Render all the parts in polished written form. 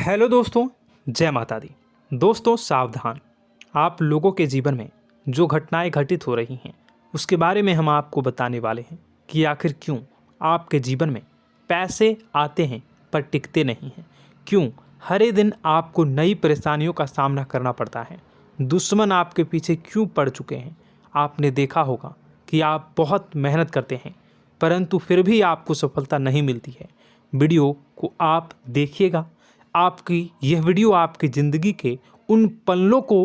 Hello दोस्तों, जय माता दी। दोस्तों सावधान, आप लोगों के जीवन में जो घटनाएं घटित हो रही हैं उसके बारे में हम आपको बताने वाले हैं कि आखिर क्यों आपके जीवन में पैसे आते हैं पर टिकते नहीं हैं। क्यों हर एक दिन आपको नई परेशानियों का सामना करना पड़ता है। दुश्मन आपके पीछे क्यों पड़ चुके हैं। आपने देखा होगा कि आप बहुत मेहनत करते हैं परंतु फिर भी आपको सफलता नहीं मिलती है। वीडियो को आप देखिएगा, आपकी यह वीडियो आपकी ज़िंदगी के उन पन्नों को,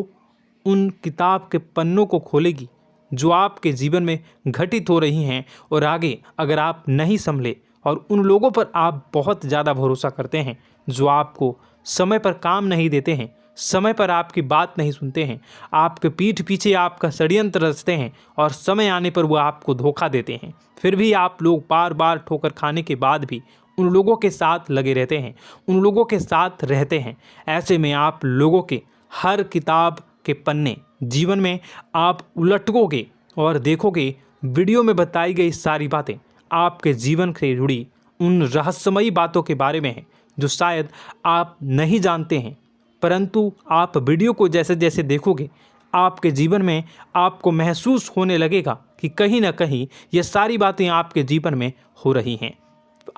उन किताब के पन्नों को खोलेगी जो आपके जीवन में घटित हो रही हैं। और आगे अगर आप नहीं संभले और उन लोगों पर आप बहुत ज़्यादा भरोसा करते हैं जो आपको समय पर काम नहीं देते हैं, समय पर आपकी बात नहीं सुनते हैं, आपके पीठ पीछे आपका षड्यंत्र रचते हैं और समय आने पर वो आपको धोखा देते हैं, फिर भी आप लोग बार बार ठोकर खाने के बाद भी उन लोगों के साथ लगे रहते हैं, उन लोगों के साथ रहते हैं। ऐसे में आप लोगों के हर किताब के पन्ने जीवन में आप उलटोगे और देखोगे वीडियो में बताई गई सारी बातें आपके जीवन से जुड़ी उन रहस्यमयी बातों के बारे में हैं जो शायद आप नहीं जानते हैं। परंतु आप वीडियो को जैसे जैसे देखोगे आपके जीवन में आपको महसूस होने लगेगा कि कहीं ना कहीं ये सारी बातें आपके जीवन में हो रही हैं।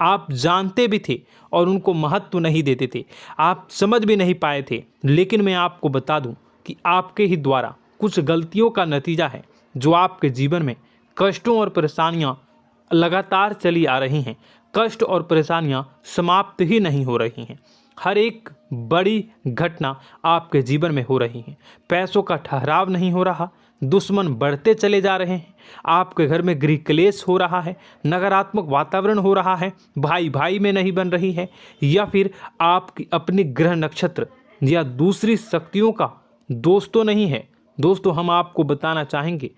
आप जानते भी थे और उनको महत्व नहीं देते थे, आप समझ भी नहीं पाए थे। लेकिन मैं आपको बता दूं कि आपके ही द्वारा कुछ गलतियों का नतीजा है जो आपके जीवन में कष्टों और परेशानियां लगातार चली आ रही हैं। कष्ट और परेशानियां समाप्त ही नहीं हो रही हैं। हर एक बड़ी घटना आपके जीवन में हो रही है। पैसों का ठहराव नहीं हो रहा, दुश्मन बढ़ते चले जा रहे हैं, आपके घर में गृह क्लेश हो रहा है, नकारात्मक वातावरण हो रहा है, भाई भाई में नहीं बन रही है, या फिर आपकी अपनी ग्रह नक्षत्र या दूसरी शक्तियों का दोस्तों नहीं है। दोस्तों हम आपको बताना चाहेंगे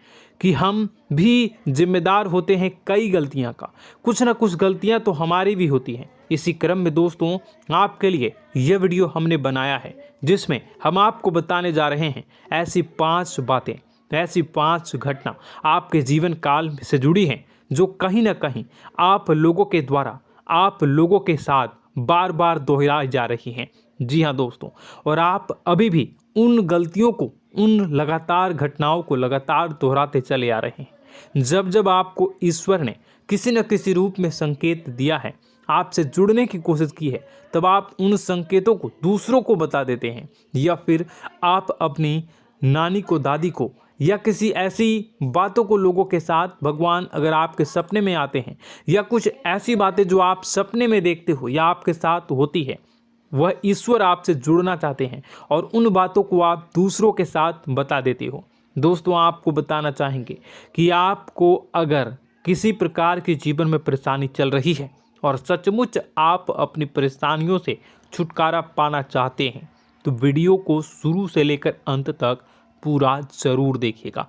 कि हम भी जिम्मेदार होते हैं कई गलतियां का, कुछ ना कुछ गलतियां तो हमारी भी होती हैं। इसी क्रम में दोस्तों आपके लिए यह वीडियो हमने बनाया है जिसमें हम आपको बताने जा रहे हैं ऐसी 5 बातें, ऐसी 5 घटना आपके जीवन काल से जुड़ी हैं जो कहीं ना कहीं आप लोगों के द्वारा आप लोगों के साथ बार बार दोहराई जा रही हैं। जी हाँ दोस्तों, और आप अभी भी उन गलतियों को, उन लगातार घटनाओं को लगातार दोहराते चले आ रहे हैं। जब जब आपको ईश्वर ने किसी न किसी रूप में संकेत दिया है, आपसे जुड़ने की कोशिश की है, तब आप उन संकेतों को दूसरों को बता देते हैं, या फिर आप अपनी नानी को, दादी को, या किसी ऐसी बातों को लोगों के साथ, भगवान अगर आपके सपने में आते हैं या कुछ ऐसी बातें जो आप सपने में देखते हो या आपके साथ होती है, वह ईश्वर आपसे जुड़ना चाहते हैं और उन बातों को आप दूसरों के साथ बता देते हो। दोस्तों आपको बताना चाहेंगे कि आपको अगर किसी प्रकार की जीवन में परेशानी चल रही है और सचमुच आप अपनी परेशानियों से छुटकारा पाना चाहते हैं तो वीडियो को शुरू से लेकर अंत तक पूरा ज़रूर देखिएगा।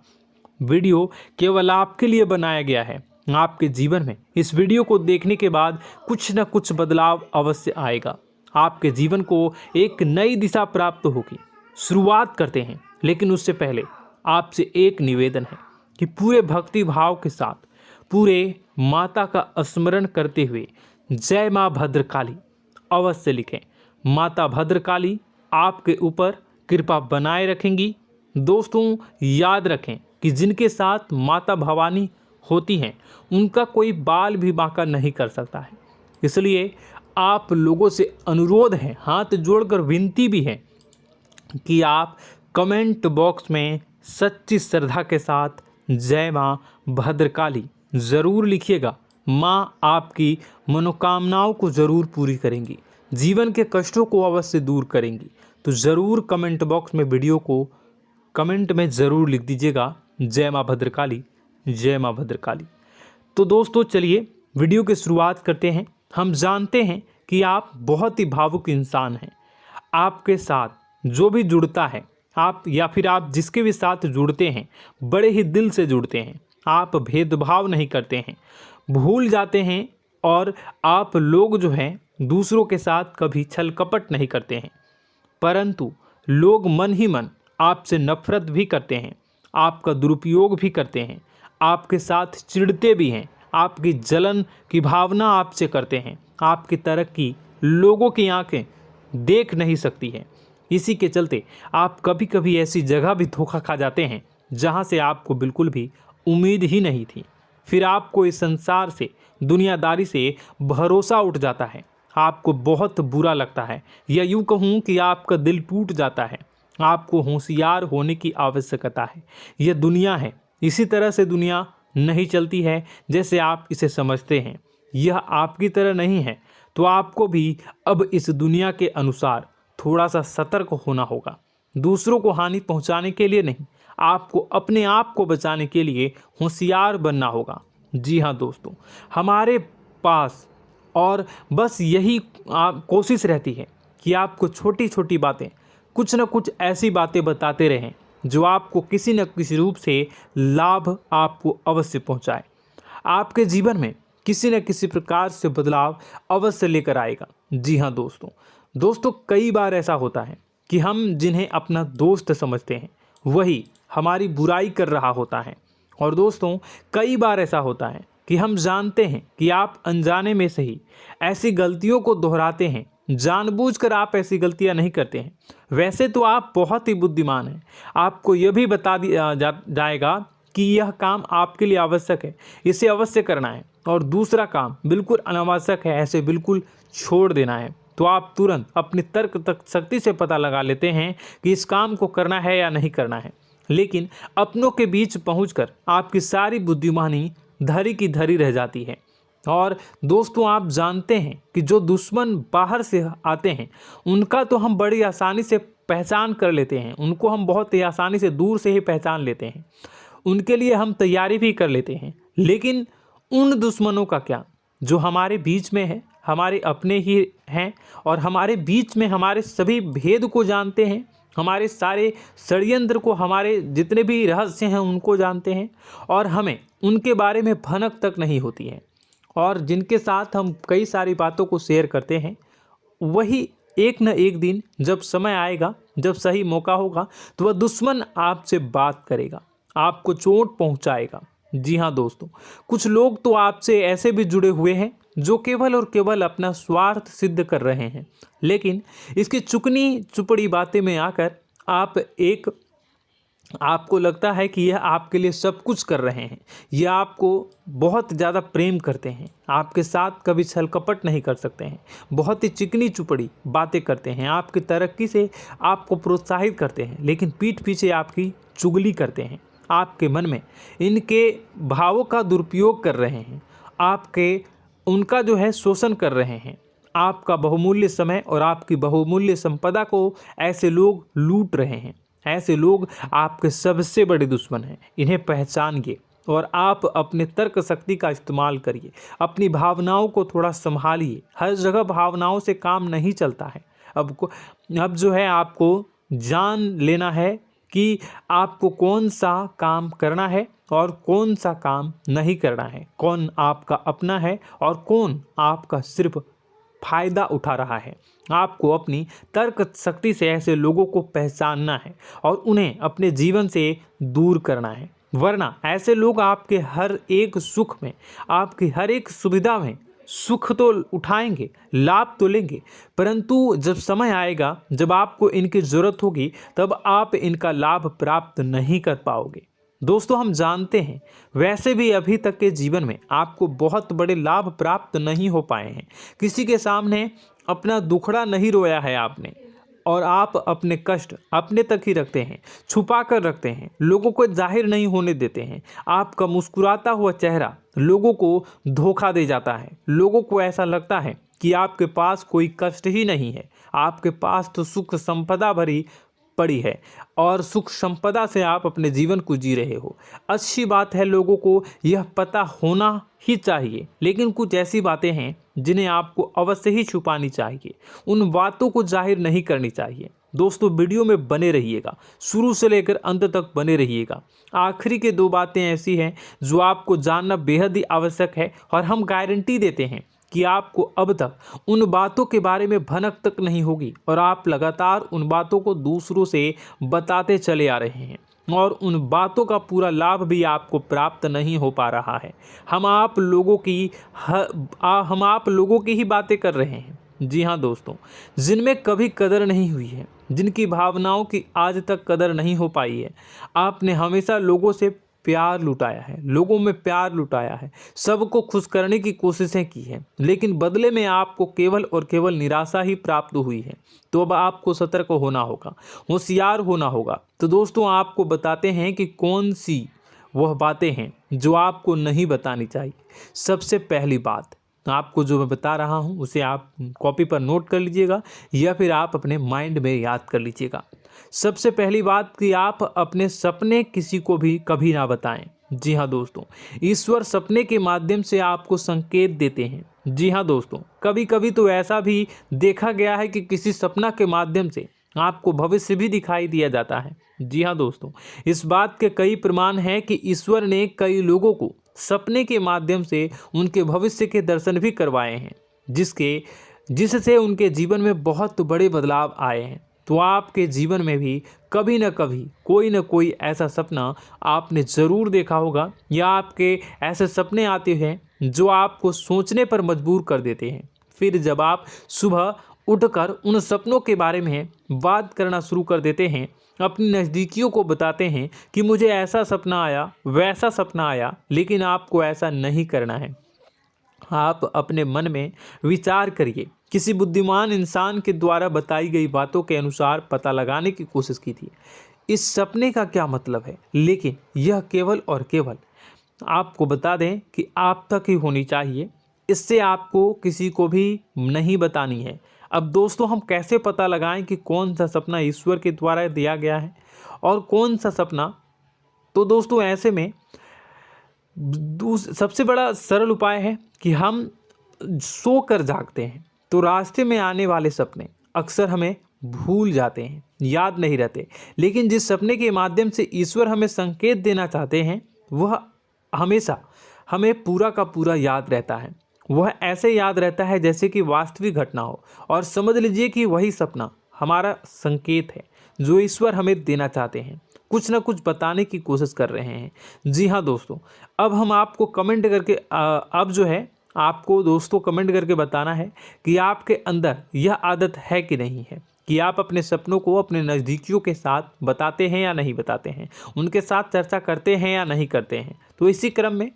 वीडियो केवल आपके लिए बनाया गया है। आपके जीवन में इस वीडियो को देखने के बाद कुछ न कुछ बदलाव अवश्य आएगा। आपके जीवन को एक नई दिशा प्राप्त होगी। शुरुआत करते हैं, लेकिन उससे पहले आपसे एक निवेदन है कि पूरे भक्ति भाव के साथ पूरे माता का स्मरण करते हुए जय माँ भद्रकाली अवश्य लिखें। माता भद्रकाली आपके ऊपर कृपा बनाए रखेंगी। दोस्तों याद रखें कि जिनके साथ माता भवानी होती हैं उनका कोई बाल भी बांका नहीं कर सकता है। इसलिए आप लोगों से अनुरोध है, हाथ जोड़कर विनती भी है कि आप कमेंट बॉक्स में सच्ची श्रद्धा के साथ जय माँ भद्रकाली ज़रूर लिखिएगा। माँ आपकी मनोकामनाओं को ज़रूर पूरी करेंगी, जीवन के कष्टों को अवश्य दूर करेंगी। तो ज़रूर कमेंट बॉक्स में वीडियो को कमेंट में ज़रूर लिख दीजिएगा जय माँ भद्रकाली, जय माँ भद्रकाली। तो दोस्तों चलिए वीडियो की शुरुआत करते हैं। हम जानते हैं कि आप बहुत ही भावुक इंसान हैं। आपके साथ जो भी जुड़ता है, आप या फिर आप जिसके भी साथ जुड़ते हैं बड़े ही दिल से जुड़ते हैं। आप भेदभाव नहीं करते हैं, भूल जाते हैं, और आप लोग जो हैं दूसरों के साथ कभी छल कपट नहीं करते हैं। परंतु लोग मन ही मन आपसे नफरत भी करते हैं, आपका दुरुपयोग भी करते हैं, आपके साथ चिढ़ते भी हैं, आपकी जलन की भावना आपसे करते हैं। आपकी तरक्की लोगों की आंखें देख नहीं सकती है। इसी के चलते आप कभी कभी ऐसी जगह भी धोखा खा जाते हैं जहां से आपको बिल्कुल भी उम्मीद ही नहीं थी। फिर आपको इस संसार से, दुनियादारी से भरोसा उठ जाता है। आपको बहुत बुरा लगता है, या यूं कहूं कि आपका दिल टूट जाता है। आपको होशियार होने की आवश्यकता है। यह दुनिया है, इसी तरह से दुनिया नहीं चलती है जैसे आप इसे समझते हैं। यह आपकी तरह नहीं है, तो आपको भी अब इस दुनिया के अनुसार थोड़ा सा सतर्क होना होगा। दूसरों को हानि पहुंचाने के लिए नहीं, आपको अपने आप को बचाने के लिए होशियार बनना होगा। जी हाँ दोस्तों, हमारे पास और बस यही कोशिश रहती है कि आपको छोटी छोटी बातें, कुछ न कुछ ऐसी बातें बताते रहें जो आपको किसी न किसी रूप से लाभ आपको अवश्य पहुंचाए, आपके जीवन में किसी न किसी प्रकार से बदलाव अवश्य लेकर आएगा। जी हाँ दोस्तों, कई बार ऐसा होता है कि हम जिन्हें अपना दोस्त समझते हैं वही हमारी बुराई कर रहा होता है। और दोस्तों, कई बार ऐसा होता है कि हम जानते हैं कि आप अनजाने में से ही ऐसी गलतियों को दोहराते हैं। जानबूझकर आप ऐसी गलतियां नहीं करते हैं। वैसे तो आप बहुत ही बुद्धिमान हैं। आपको यह भी बता दिया जाएगा कि यह काम आपके लिए आवश्यक है, इसे अवश्य करना है, और दूसरा काम बिल्कुल अनावश्यक है, ऐसे बिल्कुल छोड़ देना है। तो आप तुरंत अपनी तर्क तक शक्ति से पता लगा लेते हैं कि इस काम को करना है या नहीं करना है। लेकिन अपनों के बीच पहुंचकर आपकी सारी बुद्धिमानी धरी की धरी रह जाती है। और दोस्तों, आप जानते हैं कि जो दुश्मन बाहर से आते हैं उनका तो हम बड़ी आसानी से पहचान कर लेते हैं, उनको हम बहुत ही आसानी से दूर से ही पहचान लेते हैं, उनके लिए हम तैयारी भी कर लेते हैं। लेकिन उन दुश्मनों का क्या जो हमारे बीच में है, हमारे अपने ही हैं, और हमारे बीच में हमारे सभी भेद को जानते हैं, हमारे सारे षड्यंत्र को, हमारे जितने भी रहस्य हैं उनको जानते हैं, और हमें उनके बारे में भनक तक नहीं होती है, और जिनके साथ हम कई सारी बातों को शेयर करते हैं, वही एक न एक दिन जब समय आएगा, जब सही मौका होगा, तो वह दुश्मन आपसे बात करेगा, आपको चोट पहुंचाएगा। जी हाँ दोस्तों, कुछ लोग तो आपसे ऐसे भी जुड़े हुए हैं जो केवल और केवल अपना स्वार्थ सिद्ध कर रहे हैं। लेकिन इसकी चुकनी चुपड़ी बातें में आकर आपको लगता है कि यह आपके लिए सब कुछ कर रहे हैं, यह आपको बहुत ज़्यादा प्रेम करते हैं, आपके साथ कभी छल कपट नहीं कर सकते हैं, बहुत ही चिकनी चुपड़ी बातें करते हैं, आपकी तरक्की से आपको प्रोत्साहित करते हैं, लेकिन पीठ पीछे आपकी चुगली करते हैं, आपके मन में इनके भावों का दुरुपयोग कर रहे हैं, उनका जो है शोषण कर रहे हैं। आपका बहुमूल्य समय और आपकी बहुमूल्य संपदा को ऐसे लोग लूट रहे हैं। ऐसे लोग आपके सबसे बड़े दुश्मन हैं। इन्हें पहचानिए और आप अपने तर्क शक्ति का इस्तेमाल करिए। अपनी भावनाओं को थोड़ा संभालिए। हर जगह भावनाओं से काम नहीं चलता है। अब जो है आपको जान लेना है कि आपको कौन सा काम करना है और कौन सा काम नहीं करना है, कौन आपका अपना है और कौन आपका सिर्फ फायदा उठा रहा है। आपको अपनी तर्क शक्ति से ऐसे लोगों को पहचानना है और उन्हें अपने जीवन से दूर करना है, वरना ऐसे लोग आपके हर एक सुख में, आपकी हर एक सुविधा में सुख तो उठाएंगे, लाभ तो लेंगे, परंतु जब समय आएगा, जब आपको इनकी ज़रूरत होगी, तब आप इनका लाभ प्राप्त नहीं कर पाओगे। दोस्तों, हम जानते हैं वैसे भी अभी तक के जीवन में आपको बहुत बड़े लाभ प्राप्त नहीं हो पाए हैं। किसी के सामने अपना दुखड़ा नहीं रोया है आपने, और आप अपने कष्ट अपने तक ही रखते हैं, छुपा कर रखते हैं, लोगों को जाहिर नहीं होने देते हैं। आपका मुस्कुराता हुआ चेहरा लोगों को धोखा दे जाता है। लोगों को ऐसा लगता है कि आपके पास कोई कष्ट ही नहीं है, आपके पास तो सुख संपदा भरी पड़ी है और सुख संपदा से आप अपने जीवन को जी रहे हो। अच्छी बात है, लोगों को यह पता होना ही चाहिए, लेकिन कुछ ऐसी बातें हैं जिन्हें आपको अवश्य ही छुपानी चाहिए। उन बातों को जाहिर नहीं करनी चाहिए। दोस्तों, वीडियो में बने रहिएगा, शुरू से लेकर अंत तक बने रहिएगा। आखिरी के 2 बातें ऐसी हैं जो आपको जानना बेहद ही आवश्यक है, और हम गारंटी देते हैं कि आपको अब तक उन बातों के बारे में भनक तक नहीं होगी, और आप लगातार उन बातों को दूसरों से बताते चले आ रहे हैं, और उन बातों का पूरा लाभ भी आपको प्राप्त नहीं हो पा रहा है। हम आप लोगों की ही बातें कर रहे हैं, जी हाँ दोस्तों, जिनमें कभी कदर नहीं हुई है, जिनकी भावनाओं की आज तक कदर नहीं हो पाई है। आपने हमेशा लोगों से प्यार लुटाया है, लोगों में प्यार लुटाया है, सबको खुश करने की कोशिशें की है, लेकिन बदले में आपको केवल और केवल निराशा ही प्राप्त हुई है। तो अब आपको सतर्क होना होगा, होशियार होना होगा। तो दोस्तों आपको बताते हैं कि कौन सी वह बातें हैं जो आपको नहीं बतानी चाहिए। सबसे पहली बात आपको जो मैं बता रहा हूं उसे आप कॉपी पर नोट कर लीजिएगा या फिर आप अपने माइंड में याद कर लीजिएगा। सबसे पहली बात कि आप अपने सपने किसी को भी कभी ना बताएं। जी हाँ दोस्तों, ईश्वर सपने के माध्यम से आपको संकेत देते हैं। जी हाँ दोस्तों, कभी कभी तो ऐसा भी देखा गया है कि किसी सपना के माध्यम से आपको भविष्य भी दिखाई दिया जाता है। जी हाँ दोस्तों, इस बात के कई प्रमाण हैं कि ईश्वर ने कई लोगों को सपने के माध्यम से उनके भविष्य के दर्शन भी करवाए हैं, जिससे उनके जीवन में बहुत बड़े बदलाव आए हैं। तो आपके जीवन में भी कभी न कभी कोई न कोई ऐसा सपना आपने ज़रूर देखा होगा, या आपके ऐसे सपने आते हैं जो आपको सोचने पर मजबूर कर देते हैं। फिर जब आप सुबह उठकर उन सपनों के बारे में बात करना शुरू कर देते हैं, अपनी नज़दीकियों को बताते हैं कि मुझे ऐसा सपना आया, वैसा सपना आया, लेकिन आपको ऐसा नहीं करना है। आप अपने मन में विचार करिए। किसी बुद्धिमान इंसान के द्वारा बताई गई बातों के अनुसार पता लगाने की कोशिश की थी इस सपने का क्या मतलब है, लेकिन यह केवल और केवल आपको बता दें कि आप तक ही होनी चाहिए। इससे आपको किसी को भी नहीं बतानी है। अब दोस्तों हम कैसे पता लगाएं कि कौन सा सपना ईश्वर के द्वारा दिया गया है और कौन सा सपना? तो दोस्तों ऐसे में सबसे बड़ा सरल उपाय है कि हम सोकर जागते हैं तो रास्ते में आने वाले सपने अक्सर हमें भूल जाते हैं, याद नहीं रहते। लेकिन जिस सपने के माध्यम से ईश्वर हमें संकेत देना चाहते हैं वह हमेशा हमें पूरा का पूरा याद रहता है। वह ऐसे याद रहता है जैसे कि वास्तविक घटना हो, और समझ लीजिए कि वही सपना हमारा संकेत है जो ईश्वर हमें देना चाहते हैं, कुछ ना कुछ बताने की कोशिश कर रहे हैं। जी हाँ दोस्तों, अब हम आपको कमेंट करके अब जो है आपको दोस्तों कमेंट करके बताना है कि आपके अंदर यह आदत है कि नहीं है कि आप अपने सपनों को अपने नज़दीकियों के साथ बताते हैं या नहीं बताते हैं, उनके साथ चर्चा करते हैं या नहीं करते हैं। तो इसी क्रम में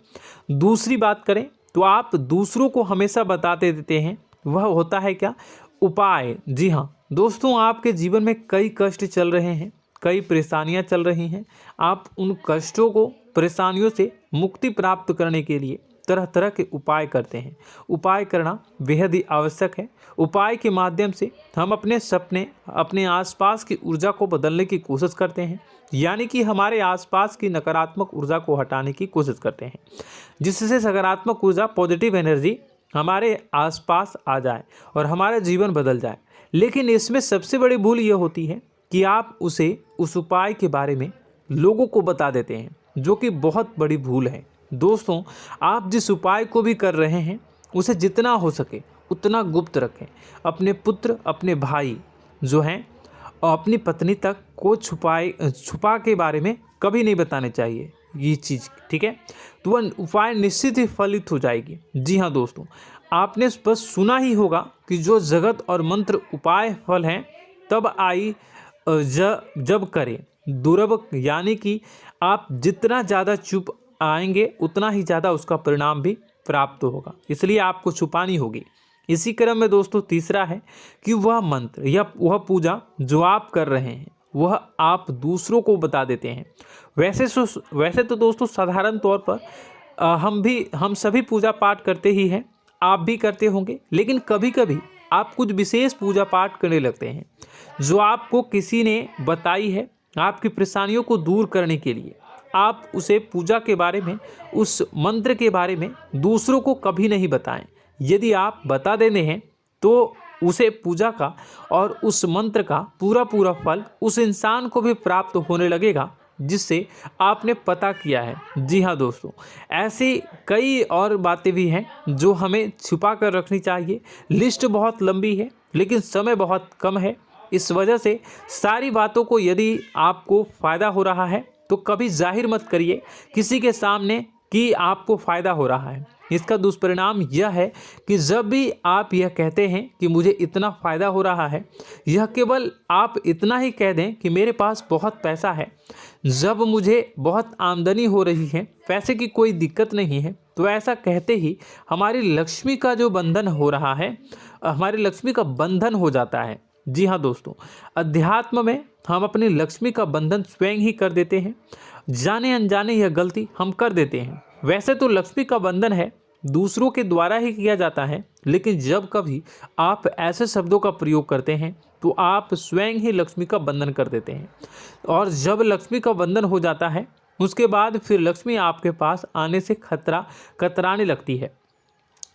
दूसरी बात करें तो आप दूसरों को हमेशा बताते देते हैं, वह होता है क्या? उपाय। जी हाँ दोस्तों, आपके जीवन में कई कष्ट चल रहे हैं, कई परेशानियां चल रही हैं। आप उन कष्टों को, परेशानियों से मुक्ति प्राप्त करने के लिए तरह तरह के उपाय करते हैं। उपाय करना बेहद ही आवश्यक है। उपाय के माध्यम से हम अपने सपने, अपने आसपास की ऊर्जा को बदलने की कोशिश करते हैं, यानी कि हमारे आसपास की नकारात्मक ऊर्जा को हटाने की कोशिश करते हैं, जिससे सकारात्मक ऊर्जा, पॉजिटिव एनर्जी हमारे आसपास आ जाए और हमारा जीवन बदल जाए। लेकिन इसमें सबसे बड़ी भूल यह होती है कि आप उस उपाय के बारे में लोगों को बता देते हैं, जो कि बहुत बड़ी भूल है। दोस्तों आप जिस उपाय को भी कर रहे हैं उसे जितना हो सके उतना गुप्त रखें। अपने पुत्र, अपने भाई जो हैं और अपनी पत्नी तक को छुपा के बारे में कभी नहीं बताने चाहिए ये चीज़, ठीक है? तो वह उपाय निश्चित ही फलित हो जाएगी। जी हाँ दोस्तों, आपने बस सुना ही होगा कि जो जगत और मंत्र उपाय फल हैं तब आई जब करें दुर्लभ, यानी कि आप जितना ज़्यादा चुप आएंगे उतना ही ज़्यादा उसका परिणाम भी प्राप्त होगा, इसलिए आपको छुपानी होगी। इसी क्रम में दोस्तों तीसरा है कि वह मंत्र या वह पूजा जो आप कर रहे हैं वह आप दूसरों को बता देते हैं। वैसे तो दोस्तों साधारण तौर पर हम सभी पूजा पाठ करते ही हैं, आप भी करते होंगे, लेकिन कभी कभी आप कुछ विशेष पूजा पाठ करने लगते हैं जो आपको किसी ने बताई है आपकी परेशानियों को दूर करने के लिए। आप उसे पूजा के बारे में, उस मंत्र के बारे में दूसरों को कभी नहीं बताएं। यदि आप बता देते हैं तो उसे पूजा का और उस मंत्र का पूरा फल उस इंसान को भी प्राप्त होने लगेगा जिससे आपने पता किया है। जी हाँ दोस्तों, ऐसी कई और बातें भी हैं जो हमें छुपा कर रखनी चाहिए। लिस्ट बहुत लंबी है लेकिन समय बहुत कम है, इस वजह से सारी बातों को यदि आपको फ़ायदा हो रहा है तो कभी जाहिर मत करिए किसी के सामने कि आपको फ़ायदा हो रहा है। इसका दुष्परिणाम यह है कि जब भी आप यह कहते हैं कि मुझे इतना फ़ायदा हो रहा है, यह केवल आप इतना ही कह दें कि मेरे पास बहुत पैसा है, जब मुझे बहुत आमदनी हो रही है, पैसे की कोई दिक्कत नहीं है, तो ऐसा कहते ही हमारी लक्ष्मी का जो बंधन हो रहा है, हमारी लक्ष्मी का बंधन हो जाता है। जी हाँ दोस्तों, अध्यात्म में हम अपनी लक्ष्मी का बंधन स्वयं ही कर देते हैं। जाने अनजाने यह गलती हम कर देते हैं। वैसे तो लक्ष्मी का बंधन है दूसरों के द्वारा ही किया जाता है, लेकिन जब कभी आप ऐसे शब्दों का प्रयोग करते हैं तो आप स्वयं ही लक्ष्मी का बंधन कर देते हैं। और जब लक्ष्मी का बंधन हो जाता है उसके बाद फिर लक्ष्मी आपके पास आने से कतराने लगती है,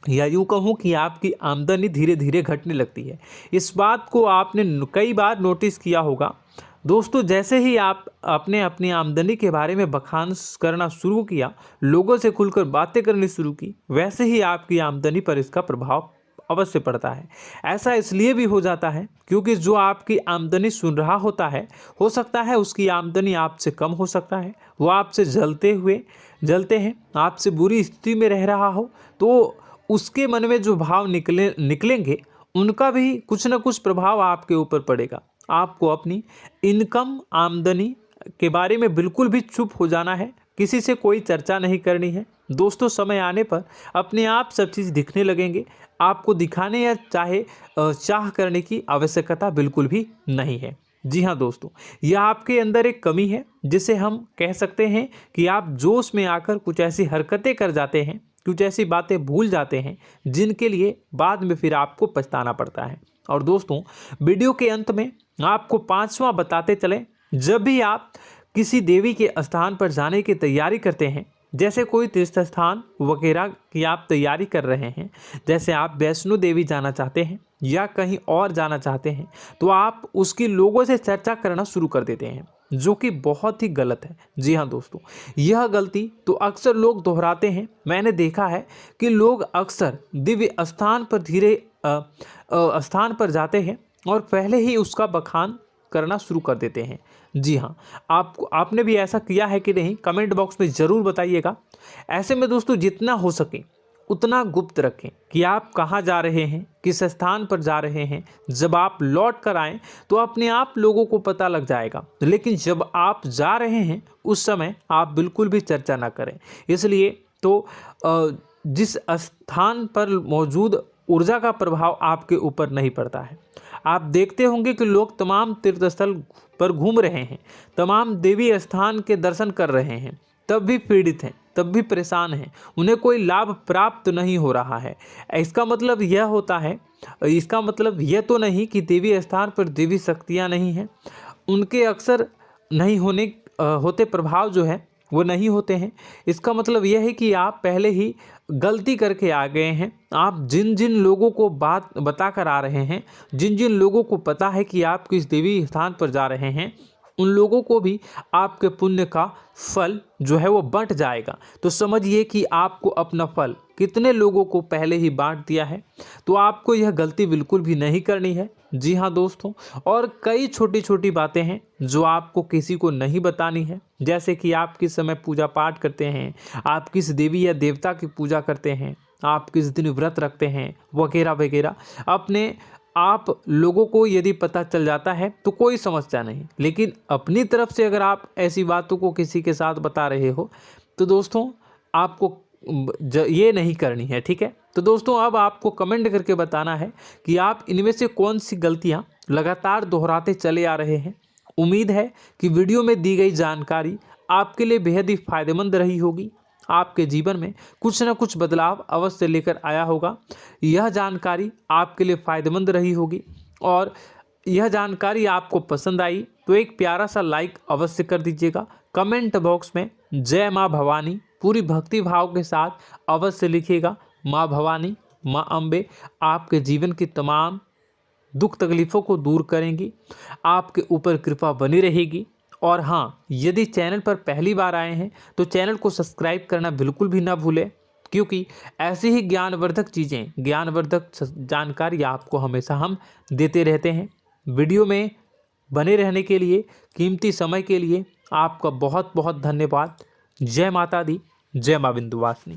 या यूँ कहूँ कि आपकी आमदनी धीरे धीरे घटने लगती है। इस बात को आपने कई बार नोटिस किया होगा दोस्तों। जैसे ही आप अपने अपनी आमदनी के बारे में बखान करना शुरू किया, लोगों से खुलकर बातें करनी शुरू की, वैसे ही आपकी आमदनी पर इसका प्रभाव अवश्य पड़ता है। ऐसा इसलिए भी हो जाता है क्योंकि जो आपकी आमदनी सुन रहा होता है, हो सकता है उसकी आमदनी आपसे कम हो सकता है, वो आपसे जलते हैं, आपसे बुरी स्थिति में रह रहा हो, तो उसके मन में जो भाव निकलेंगे उनका भी कुछ न कुछ प्रभाव आपके ऊपर पड़ेगा। आपको अपनी इनकम आमदनी के बारे में बिल्कुल भी चुप हो जाना है, किसी से कोई चर्चा नहीं करनी है दोस्तों। समय आने पर अपने आप सब चीज़ दिखने लगेंगे। आपको दिखाने या चाह करने की आवश्यकता बिल्कुल भी नहीं है। जी हाँ दोस्तों, यह आपके अंदर एक कमी है जिसे हम कह सकते हैं कि आप जोश में आकर कुछ ऐसी हरकतें कर जाते हैं, कुछ ऐसी बातें भूल जाते हैं जिनके लिए बाद में फिर आपको पछताना पड़ता है। और दोस्तों, वीडियो के अंत में आपको 5वां बताते चलें, जब भी आप किसी देवी के स्थान पर जाने की तैयारी करते हैं, जैसे कोई तीर्थ स्थान वगैरह की आप तैयारी कर रहे हैं, जैसे आप वैष्णो देवी जाना चाहते हैं या कहीं और जाना चाहते हैं, तो आप उसकी लोगों से चर्चा करना शुरू कर देते हैं, जो कि बहुत ही गलत है। जी हाँ दोस्तों, यह गलती तो अक्सर लोग दोहराते हैं। मैंने देखा है कि लोग अक्सर दिव्य स्थान पर जाते हैं और पहले ही उसका बखान करना शुरू कर देते हैं। जी हाँ, आपने भी ऐसा किया है कि नहीं, कमेंट बॉक्स में ज़रूर बताइएगा। ऐसे में दोस्तों, जितना हो सके उतना गुप्त रखें कि आप कहाँ जा रहे हैं, किस स्थान पर जा रहे हैं। जब आप लौट कर आएँ तो अपने आप लोगों को पता लग जाएगा, लेकिन जब आप जा रहे हैं उस समय आप बिल्कुल भी चर्चा ना करें। इसलिए तो जिस स्थान पर मौजूद ऊर्जा का प्रभाव आपके ऊपर नहीं पड़ता है। आप देखते होंगे कि लोग तमाम तीर्थ स्थल पर घूम रहे हैं, तमाम देवी स्थान के दर्शन कर रहे हैं, तब भी पीड़ित हैं, तब भी परेशान हैं, उन्हें कोई लाभ प्राप्त नहीं हो रहा है। इसका मतलब यह तो नहीं कि देवी स्थान पर देवी शक्तियाँ नहीं हैं, उनके अक्सर नहीं होते प्रभाव जो है वो नहीं होते हैं। इसका मतलब यह है कि आप पहले ही गलती करके आ गए हैं। आप जिन जिन लोगों को बात बता कर आ रहे हैं, जिन जिन लोगों को पता है कि आप किस देवी स्थान पर जा रहे हैं, उन लोगों को भी आपके पुण्य का फल जो है वो बंट जाएगा। तो समझिए कि आपको अपना फल कितने लोगों को पहले ही बांट दिया है। तो आपको यह गलती बिल्कुल भी नहीं करनी है। जी हाँ दोस्तों, और कई छोटी छोटी बातें हैं जो आपको किसी को नहीं बतानी है, जैसे कि आप किस समय पूजा पाठ करते हैं, आप किस देवी या देवता की पूजा करते हैं, आप किस दिन व्रत रखते हैं, वगैरह वगैरह। अपने आप लोगों को यदि पता चल जाता है तो कोई समस्या नहीं, लेकिन अपनी तरफ से अगर आप ऐसी बातों को किसी के साथ बता रहे हो तो दोस्तों आपको ये नहीं करनी है, ठीक है। तो दोस्तों, अब आपको कमेंट करके बताना है कि आप इनमें से कौन सी गलतियां लगातार दोहराते चले आ रहे हैं। उम्मीद है कि वीडियो में दी गई जानकारी आपके लिए बेहद ही फायदेमंद रही होगी, आपके जीवन में कुछ न कुछ बदलाव अवश्य लेकर आया होगा। यह जानकारी आपके लिए फ़ायदेमंद रही होगी और यह जानकारी आपको पसंद आई तो एक प्यारा सा लाइक अवश्य कर दीजिएगा। कमेंट बॉक्स में जय माँ भवानी पूरी भक्ति भाव के साथ अवश्य लिखिएगा। माँ भवानी, माँ अम्बे आपके जीवन की तमाम दुख तकलीफ़ों को दूर करेंगी, आपके ऊपर कृपा बनी रहेगी। और हाँ, यदि चैनल पर पहली बार आए हैं तो चैनल को सब्सक्राइब करना बिल्कुल भी ना भूलें, क्योंकि ऐसी ही ज्ञानवर्धक चीज़ें, ज्ञानवर्धक जानकारी आपको हमेशा हम देते रहते हैं। वीडियो में बने रहने के लिए, कीमती समय के लिए आपका बहुत बहुत धन्यवाद। जय माता दी, जय माँ विंध्यवासिनी।